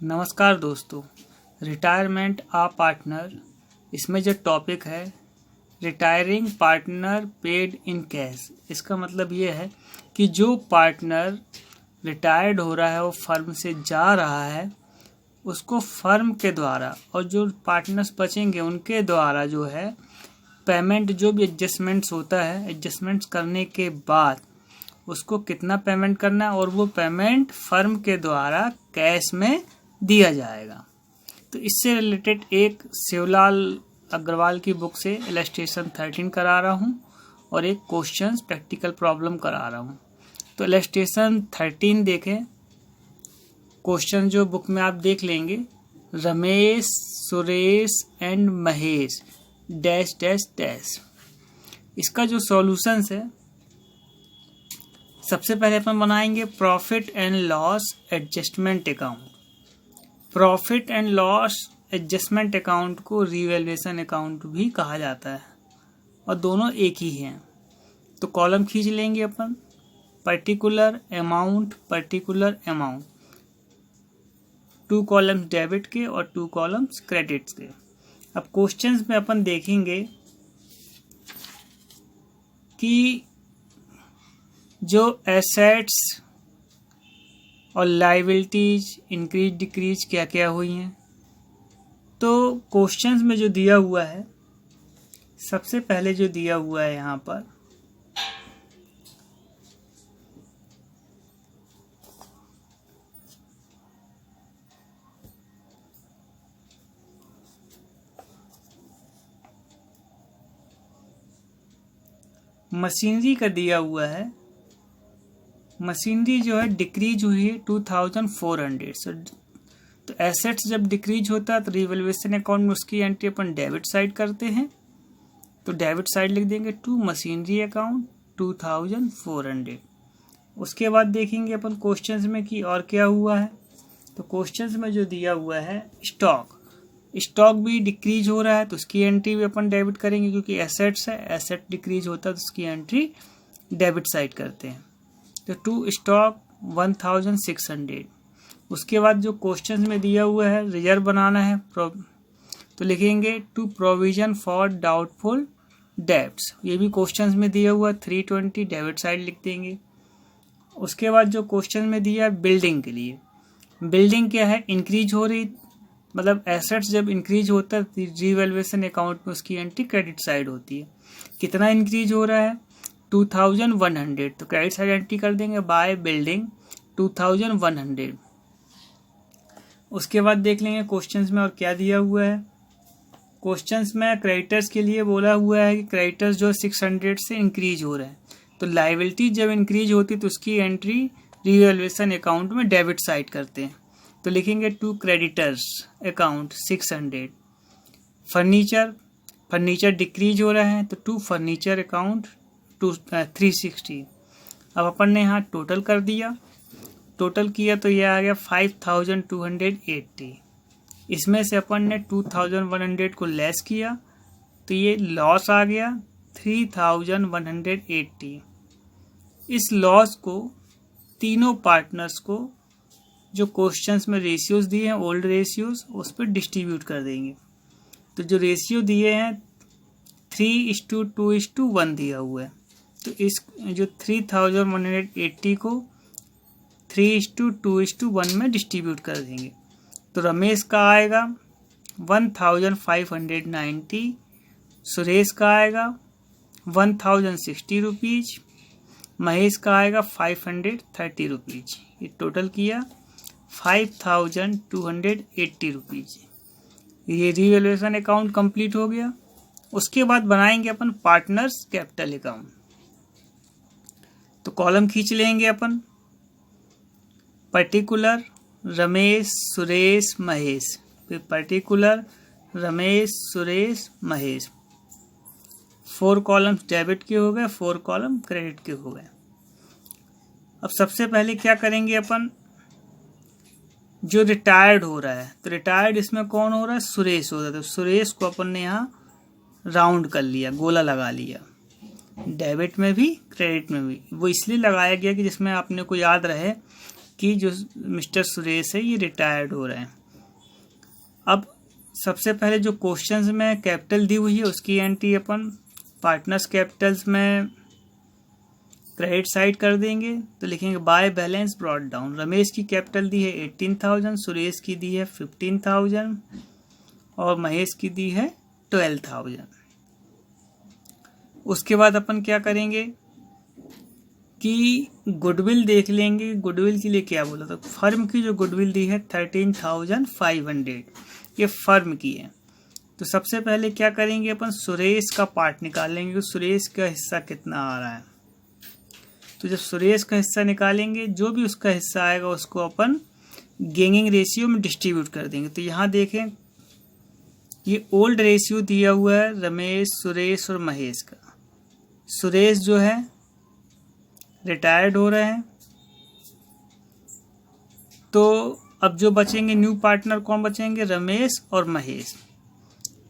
नमस्कार दोस्तों, रिटायरमेंट आ पार्टनर इसमें जो टॉपिक है retiring partner paid in cash. इसका मतलब ये है कि जो पार्टनर रिटायर्ड हो रहा है वो फर्म से जा रहा है, उसको फर्म के द्वारा और जो पार्टनर्स बचेंगे उनके द्वारा जो है पेमेंट, जो भी एडजस्टमेंट्स होता है, एडजस्टमेंट्स करने के बाद उसको कितना पेमेंट करना है और वो पेमेंट फर्म के द्वारा कैश में दिया जाएगा। तो इससे रिलेटेड एक शिवलाल अग्रवाल की बुक से इलस्ट्रेशन 13 करा रहा हूँ और एक क्वेश्चंस प्रैक्टिकल प्रॉब्लम करा रहा हूँ। तो इलस्ट्रेशन 13 देखें। क्वेश्चन जो बुक में आप देख लेंगे, Ramesh, Suresh and Mahesh dash dash dash. इसका जो सॉल्यूशंस है, सबसे पहले अपन बनाएंगे profit and loss adjustment account. Profit and loss adjustment account को रिवैल्यूएशन अकाउंट भी कहा जाता है और दोनों एक ही हैं। तो कॉलम खींच लेंगे अपन, particular amount, particular amount, 2 columns debit के और 2 कॉलम्स क्रेडिट्स के। अब क्वेश्चंस में अपन देखेंगे कि जो एसेट्स और लायबिलिटीज इंक्रीज डिक्रीज क्या क्या हुई हैं। तो क्वेश्चंस में जो दिया हुआ है, सबसे पहले जो दिया हुआ है यहाँ पर, मशीनरी का दिया हुआ है। मशीनरी जो है डिक्रीज हुई है 2400। तो एसेट्स जब डिक्रीज होता है तो रिवैल्यूएशन अकाउंट में उसकी एंट्री अपन डेबिट साइड करते हैं। तो डेबिट साइड लिख देंगे टू मशीनरी अकाउंट 2400। उसके बाद देखेंगे अपन क्वेश्चंस में कि और क्या हुआ है। तो क्वेश्चंस में जो दिया हुआ है स्टॉक, स्टॉक भी डिक्रीज हो रहा है तो उसकी एंट्री भी अपन डेबिट करेंगे, क्योंकि एसेट्स है, एसेट डिक्रीज होता है तो उसकी एंट्री डेबिट साइड करते हैं। तो टू स्टॉक 1600। उसके बाद जो क्वेश्चन में दिया हुआ है रिजर्व बनाना है, तो लिखेंगे to provision for doubtful debts. ये भी क्वेश्चन में दिया हुआ है 320, डेबिट साइड लिख देंगे। उसके बाद जो क्वेश्चन में दिया है बिल्डिंग के लिए, बिल्डिंग क्या है, इंक्रीज हो रही, मतलब एसेट्स जब इंक्रीज होता है रिवैल्यूएशन अकाउंट में उसकी एंट्री क्रेडिट साइड होती है। कितना इंक्रीज हो रहा है, 2100। तो क्रेडिट साइड एंट्री कर देंगे बाय बिल्डिंग 2100। उसके बाद देख लेंगे क्वेश्चंस में और क्या दिया हुआ है। क्वेश्चंस में क्रेडिटर्स के लिए बोला हुआ है कि क्रेडिटर्स जो 600 से इंक्रीज हो रहे हैं। तो लायबिलिटी जब इंक्रीज होती है तो उसकी एंट्री रिवैल्यूएशन अकाउंट में डेबिट साइड करते हैं। तो लिखेंगे to creditors account 600। Furniture decrease हो रहा है तो टू फर्नीचर अकाउंट 360। अब अपन ने यहाँ टोटल कर दिया, टोटल किया तो ये आ गया 5280। इसमें से अपन ने 2100 को लेस किया तो ये लॉस आ गया 3180। इस लॉस को तीनों पार्टनर्स को जो क्वेश्चंस में रेशियोज दिए हैं, ओल्ड रेशियोज, उस पर डिस्ट्रीब्यूट कर देंगे। तो जो रेशियो दिए हैं 3:2:1 दिया हुआ है, तो इस जो 3180 को 3:2:1 में डिस्ट्रीब्यूट कर देंगे। तो रमेश का आएगा 1590, सुरेश का आएगा 1060 रुपीज, महेश का आएगा 530 रुपीज। ये टोटल किया 5280 रुपीज। ये रिवैल्यूएशन अकाउंट कंप्लीट हो गया। उसके बाद बनाएंगे अपन पार्टनर्स कैपिटल अकाउंट। तो कॉलम खींच लेंगे अपन, पर्टिकुलर रमेश, सुरेश, महेश, फिर particular Ramesh, Suresh, Mahesh. 4 columns debit के हो गए, 4 कॉलम क्रेडिट के हो गए। अब सबसे पहले क्या करेंगे अपन, जो रिटायर्ड हो रहा है, तो रिटायर्ड इसमें कौन हो रहा है, सुरेश हो रहा है। तो सुरेश को अपन ने यहाँ राउंड कर लिया, गोला लगा लिया, डेबिट में भी क्रेडिट में भी। वो इसलिए लगाया गया कि जिसमें आपने को याद रहे कि जो मिस्टर सुरेश है ये रिटायर्ड हो रहे हैं। अब सबसे पहले जो क्वेश्चंस में कैपिटल दी हुई है उसकी एंट्री अपन पार्टनर्स कैपिटल्स में क्रेडिट साइड कर देंगे। तो लिखेंगे by balance brought down. Ramesh की कैपिटल दी है 18,000, सुरेश की दी है 15,000 और महेश की दी है 12,000। उसके बाद अपन क्या करेंगे कि गुडविल देख लेंगे। गुडविल के लिए क्या बोला था, फर्म की जो गुडविल दी है 13,500 ये फर्म की है। तो सबसे पहले क्या करेंगे अपन सुरेश का पार्ट निकाल लेंगे, सुरेश का हिस्सा कितना आ रहा है। तो जब सुरेश का हिस्सा निकालेंगे जो भी उसका हिस्सा आएगा उसको अपन गेनिंग रेशियो में डिस्ट्रीब्यूट कर देंगे। तो यहाँ देखें ये ओल्ड रेशियो दिया हुआ है रमेश, सुरेश और महेश का। सुरेश जो है रिटायर्ड हो रहे हैं, तो अब जो बचेंगे न्यू पार्टनर कौन बचेंगे, रमेश और महेश।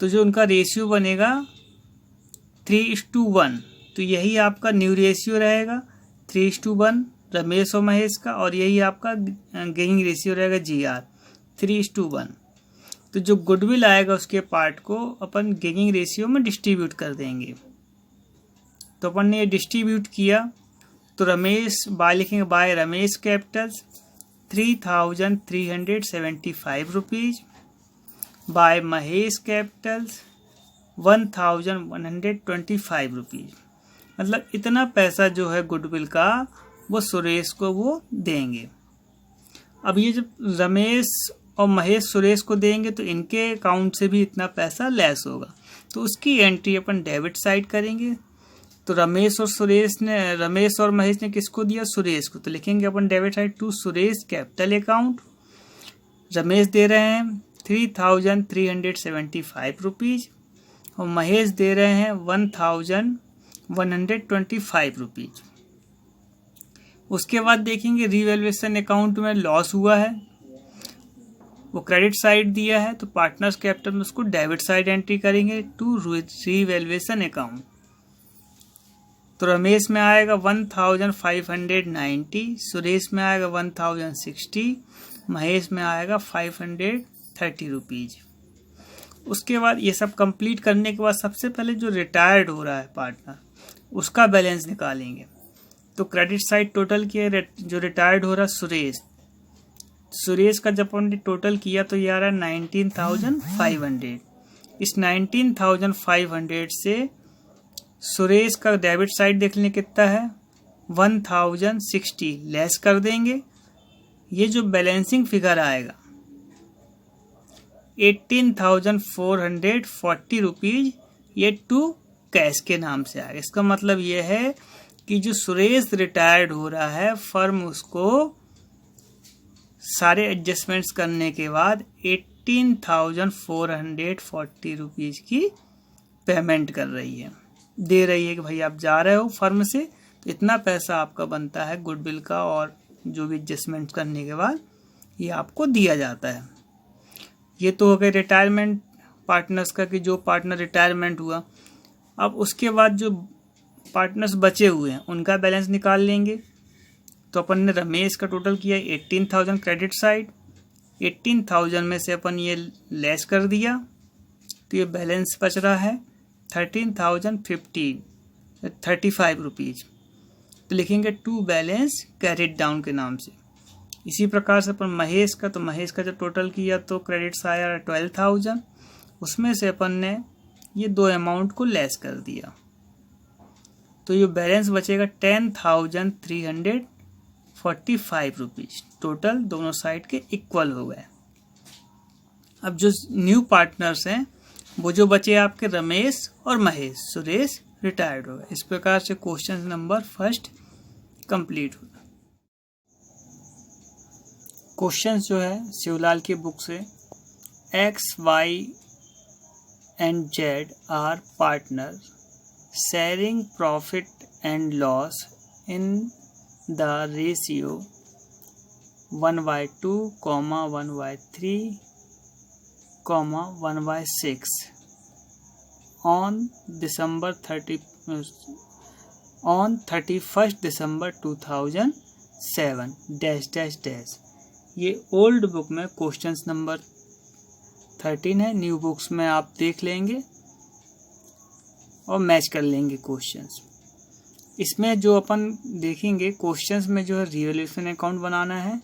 तो जो उनका रेशियो बनेगा 3:1, तो यही आपका न्यू रेशियो रहेगा 3:1 रमेश और महेश का, और यही आपका गेनिंग रेशियो रहेगा GR 3:1। तो जो गुडविल आएगा उसके पार्ट को अपन गेनिंग रेशियो में डिस्ट्रीब्यूट कर देंगे। तो अपन ने ये डिस्ट्रीब्यूट किया तो रमेश बाय लिखेंगे by Ramesh capitals 3,375 rupees, by Mahesh capitals 1,125 rupees. मतलब इतना पैसा जो है गुडविल का वो सुरेश को वो देंगे। अब ये जब रमेश और महेश सुरेश को देंगे तो इनके अकाउंट से भी इतना पैसा लेस होगा, तो उसकी एंट्री अपन डेबिट साइड करेंगे। तो रमेश और महेश ने किसको दिया, सुरेश को। तो लिखेंगे अपन debit side to Suresh capital account. Ramesh दे रहे हैं 3,375 रुपीज़ और महेश दे रहे हैं 1,125 रुपीज़। उसके बाद देखेंगे रीवैल्यूएशन अकाउंट में लॉस हुआ है, वो क्रेडिट साइड दिया है, तो पार्टनर्स कैपिटल में उसको डेबिट साइड एंट्री करेंगे टू रीवैल्यूएशन अकाउंट। तो रमेश में आएगा 1,590, सुरेश में आएगा 1,060, महेश में आएगा 530 रुपीज़। उसके बाद ये सब कंप्लीट करने के बाद सबसे पहले जो रिटायर्ड हो रहा है पार्टनर उसका बैलेंस निकालेंगे। तो क्रेडिट साइड टोटल किया जो रिटायर्ड हो रहा है सुरेश का जब हमने टोटल किया तो ये आ रहा है 19,500। इस 19,500 से सुरेश का डेबिट साइड देख लें कितना है 1,060 लेस कर देंगे। ये जो बैलेंसिंग फिगर आएगा 18,440 रुपीज़ ये टू कैश के नाम से आएगा। इसका मतलब ये है कि जो सुरेश रिटायर्ड हो रहा है फर्म उसको सारे एडजस्टमेंट्स करने के बाद 18,440 रुपीज़ की पेमेंट कर रही है, दे रही है कि भाई आप जा रहे हो फर्म से तो इतना पैसा आपका बनता है गुडविल का, और जो भी एडजस्टमेंट करने के बाद ये आपको दिया जाता है। ये तो हो गए रिटायरमेंट पार्टनर्स का कि जो पार्टनर रिटायरमेंट हुआ। अब उसके बाद जो पार्टनर्स बचे हुए हैं उनका बैलेंस निकाल लेंगे। तो अपन ने रमेश का टोटल किया 18,000 क्रेडिट साइड, 18,000 में से अपन ये लेस कर दिया तो ये बैलेंस बच रहा है 13,035 रुपीज़। तो लिखेंगे टू बैलेंस कैरिड डाउन के नाम से। इसी प्रकार से अपन महेश का जब टोटल किया तो क्रेडिट्स आया 12,000, उसमें से अपन ने ये दो अमाउंट को लेस कर दिया तो ये बैलेंस बचेगा 10,345 रुपीज़। टोटल दोनों साइड के इक्वल हो गए। अब जो न्यू पार्टनर्स हैं वो जो बचे आपके रमेश और महेश, सुरेश रिटायर्ड हो गए। इस प्रकार से क्वेश्चन नंबर फर्स्ट कंप्लीट हुआ। क्वेश्चंस जो है शिवलाल की बुक से, X, Y and Z are partners sharing profit and loss in the ratio 1/2, 1/3, 1/6 on 31st December 2016. 7 dash dash dash. ये ओल्ड बुक में क्वेश्चंस नंबर 13 है, न्यू बुक्स में आप देख लेंगे और मैच कर लेंगे क्वेश्चंस। इसमें जो अपन देखेंगे क्वेश्चंस में जो है रिवैल्यूएशन अकाउंट बनाना है,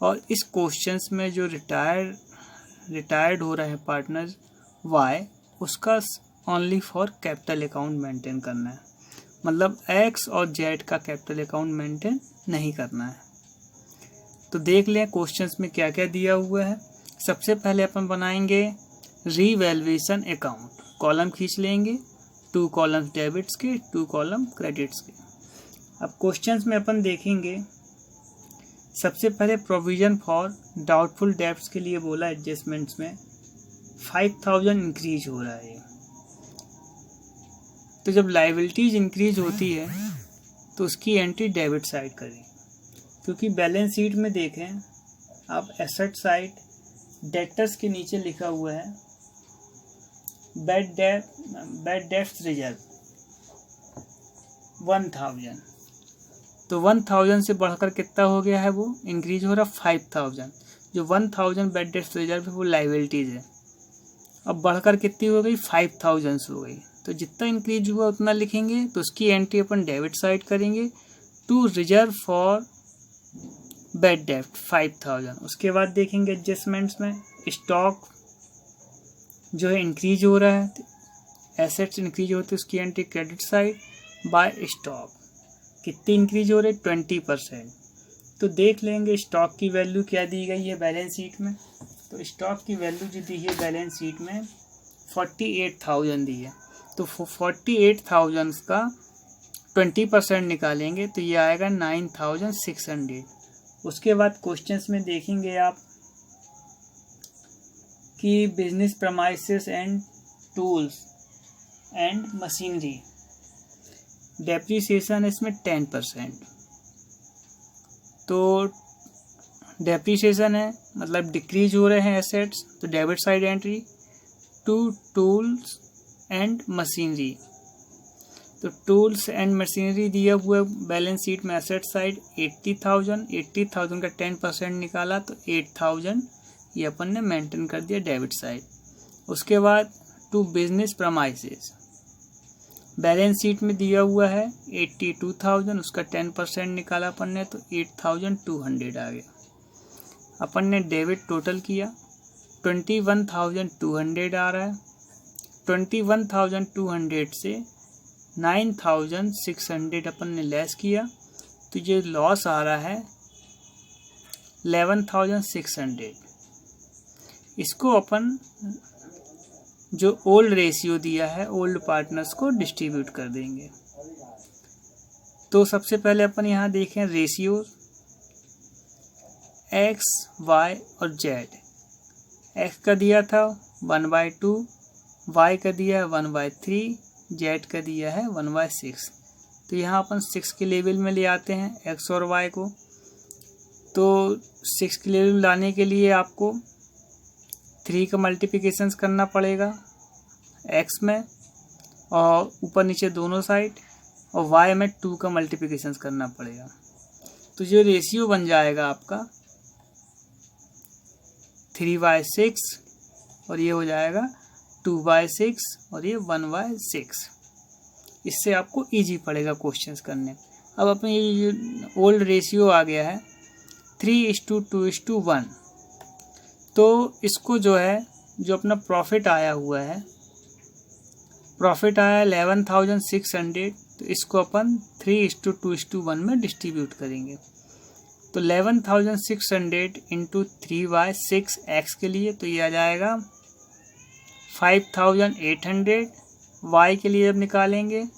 और इस क्वेश्चंस में जो रिटायर्ड हो रहा है पार्टनर वाई, उसका only for capital account maintain करना है, मतलब एक्स और जेड का कैपिटल अकाउंट मेंटेन नहीं करना है। तो देख लें क्वेश्चंस में क्या क्या दिया हुआ है। सबसे पहले अपन बनाएंगे रिवैल्यूएशन अकाउंट, कॉलम खींच लेंगे, 2 कॉलम्स डेबिट्स के, 2 कॉलम क्रेडिट्स के। अब क्वेश्चंस में अपन देखेंगे सबसे पहले प्रोविजन फॉर डाउटफुल डेब्ट्स के लिए बोला एडजस्टमेंट्स में 5000 इंक्रीज हो रहा है। तो जब लायबिलिटीज इंक्रीज होती है तो उसकी एंट्री डेबिट साइड करें, क्योंकि बैलेंस शीट में देखें आप एसेट साइड डेटर्स के नीचे लिखा हुआ है बैड डेट्स रिजर्व 1000। तो 1000 से बढ़कर कितना हो गया है, वो इंक्रीज हो रहा 5000। जो 1000 बैड डेट्स रिजर्व है वो लायबिलिटीज है, अब बढ़कर कितनी हो गई 5000 हो गई। तो जितना इंक्रीज हुआ उतना लिखेंगे, तो उसकी एंट्री अपन डेबिट साइड करेंगे to reserve for bad debt 5000। उसके बाद देखेंगे एडजस्टमेंट्स में स्टॉक जो है इंक्रीज हो रहा है, एसेट्स इंक्रीज होते हैं, उसकी entry credit side by stock. कितनी इंक्रीज हो रही है 20%। तो देख लेंगे स्टॉक की वैल्यू क्या दी गई है बैलेंस शीट में। तो स्टॉक की वैल्यू जो दी है बैलेंस शीट में 48,000 दी है। तो 48,000 का 20% निकालेंगे तो ये आएगा 9,600। उसके बाद क्वेश्चंस में देखेंगे आप कि business premises and tools and machinery depreciation इसमें 10%। तो डेप्रिसिएशन है मतलब डिक्रीज हो रहे हैं एसेट्स, तो debit side entry to tools and machinery. तो टूल्स एंड मशीनरी दिया हुआ बैलेंस शीट में एसेट साइड 80,000 का 10% निकाला तो 8,000 ये अपन ने मेंटेन कर दिया डेबिट साइड। उसके बाद to business premises balance sheet में दिया हुआ है 82,000, उसका 10% निकाला अपन ने तो 8,200 आ गया। अपन ने डेबिट टोटल किया 21,200 आ रहा है। 21,200 से 9,600 अपन ने लेस किया तो ये लॉस आ रहा है 11,600। इसको अपन जो ओल्ड रेशियो दिया है ओल्ड पार्टनर्स को डिस्ट्रीब्यूट कर देंगे। तो सबसे पहले अपन यहाँ देखें रेशियो एक्स वाई और जेड। एक्स का दिया था 1/2, वाई का दिया है 1/3, जेड का दिया है 1/6। तो यहाँ अपन 6 के लेवल में ले आते हैं एक्स और वाई को। तो 6 के लेवल लाने के लिए आपको 3 का मल्टीप्लिकेशन करना पड़ेगा एक्स में और ऊपर नीचे दोनों साइड, और वाई में 2 का मल्टीप्लिकेशन करना पड़ेगा। तो जो रेशियो बन जाएगा आपका 3/6 और ये हो जाएगा 2/6 और ये 1/6। इससे आपको इजी पड़ेगा क्वेश्चंस करने। अब अपने ये ओल्ड रेशियो आ गया है 3:2:1। तो इसको जो है जो अपना प्रॉफिट आया हुआ है, प्रॉफिट आया 11,600, तो इसको अपन 3:2:1 में डिस्ट्रीब्यूट करेंगे। तो 11,600 इंटू 3/6 एक्स के लिए तो ये आ जाएगा 5,800। वाई के लिए जब निकालेंगे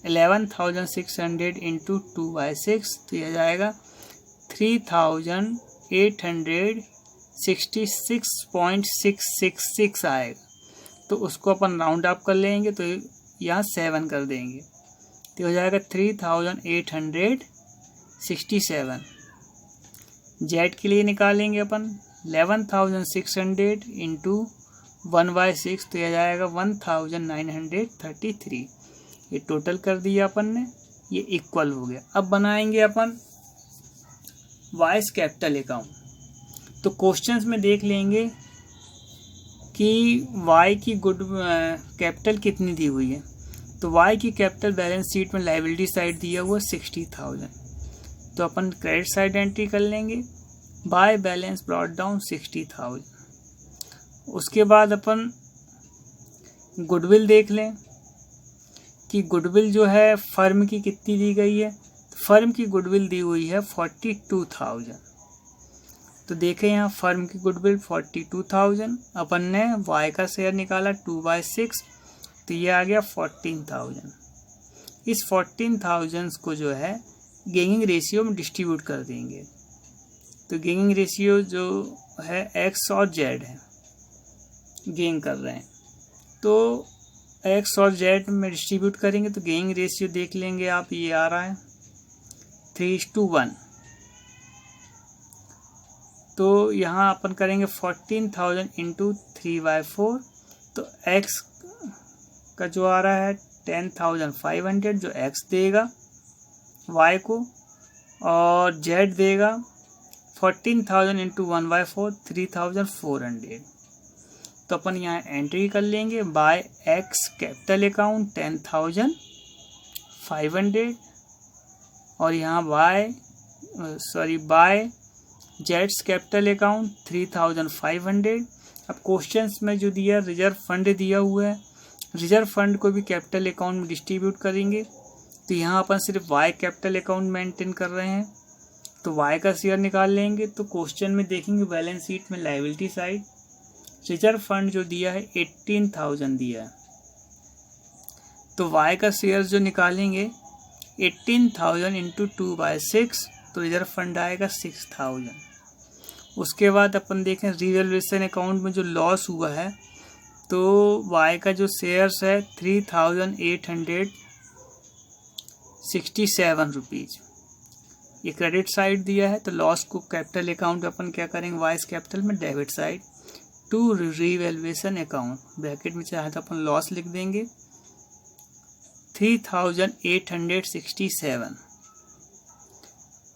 11,600 इंटू 2/6 तो ये आ जाएगा 3,866.666 आएगा। तो उसको अपन राउंड अप कर लेंगे तो यहाँ 7 कर देंगे तो हो जाएगा 3,867। जेड के लिए निकालेंगे अपन 11,600 इंटू 1/6 तो यह जाएगा 1,933। ये टोटल कर दिया अपन ने, ये इक्वल हो गया। अब बनाएंगे अपन वाइस कैपिटल अकाउंट। तो क्वेश्चंस में देख लेंगे कि वाई की गुड कैपिटल कितनी दी हुई है। तो वाई की कैपिटल बैलेंस शीट में लायबिलिटी साइड दिया हुआ 60,000, तो अपन क्रेडिट साइड एंट्री कर लेंगे, बाय बैलेंस ब्रॉट डाउन 60,000। उसके बाद अपन गुडविल देख लें कि गुडविल जो है फर्म की कितनी दी गई है। फर्म की गुडविल दी हुई है 42,000। तो देखें यहाँ फर्म की गुडविल 42,000, अपन ने वाई का शेयर निकाला 2/6, तो ये आ गया 14,000। इस 14,000 को जो है गेनिंग रेशियो में डिस्ट्रीब्यूट कर देंगे। तो गेनिंग रेशियो जो है एक्स और जेड है, गेन कर रहे हैं, तो एक्स और जेड में डिस्ट्रीब्यूट करेंगे तो गेनिंग रेशियो देख लेंगे आप, ये आ रहा है 3:1। तो यहाँ अपन करेंगे 14,000 इंटू 3/4, तो एक्स का जो आ रहा है 10,500 जो एक्स देगा वाई को, और जेड देगा 14,000 इंटू 1/4 3,400। तो अपन यहाँ एंट्री कर लेंगे बाय एक्स कैपिटल अकाउंट 10,500 और यहाँ बाय जेड्स कैपिटल अकाउंट 3,500। अब क्वेश्चंस में जो दिया रिजर्व फंड दिया हुआ है, रिजर्व फंड को भी कैपिटल अकाउंट में डिस्ट्रीब्यूट करेंगे। तो यहाँ अपन सिर्फ वाई कैपिटल अकाउंट मेंटेन कर रहे हैं, तो वाई का शेयर निकाल लेंगे। तो क्वेश्चन में देखेंगे बैलेंस शीट में लायबिलिटी साइड रिजर्व फंड जो दिया है 18,000 दिया है, तो वाई का शेयर जो निकालेंगे 18,000 इंटू 2/6, तो रिजर्व फंड आएगा 6,000। उसके बाद अपन देखें रिवैल्यूएशन अकाउंट में जो लॉस हुआ है, तो वाई का जो शेयर्स है 3,867 रुपीज़, ये क्रेडिट साइड दिया है। तो लॉस को कैपिटल अकाउंट अपन क्या करेंगे, वाइस कैपिटल में debit side to revaluation account, bracket में चाहे तो अपन लॉस लिख देंगे 3,867।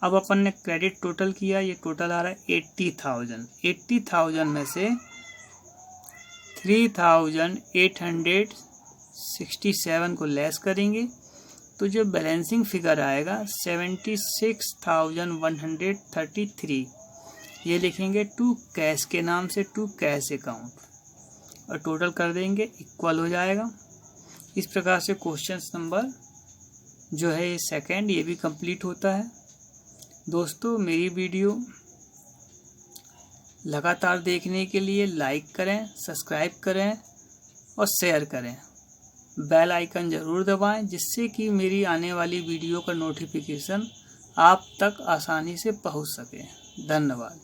अब अपन ने क्रेडिट टोटल किया, ये टोटल आ रहा है 80,000। 80,000 में से 3,867 को लेस करेंगे तो जो बैलेंसिंग फिगर आएगा 76,133, ये लिखेंगे टू कैश के नाम से, टू कैश अकाउंट, और टोटल कर देंगे इक्वल हो जाएगा। इस प्रकार से क्वेश्चन नंबर जो है ये सेकंड, ये भी कंप्लीट होता है। दोस्तों मेरी वीडियो लगातार देखने के लिए लाइक करें, सब्सक्राइब करें और शेयर करें। बेल आइकन ज़रूर दबाएं जिससे कि मेरी आने वाली वीडियो का नोटिफिकेशन आप तक आसानी से पहुंच सके। धन्यवाद।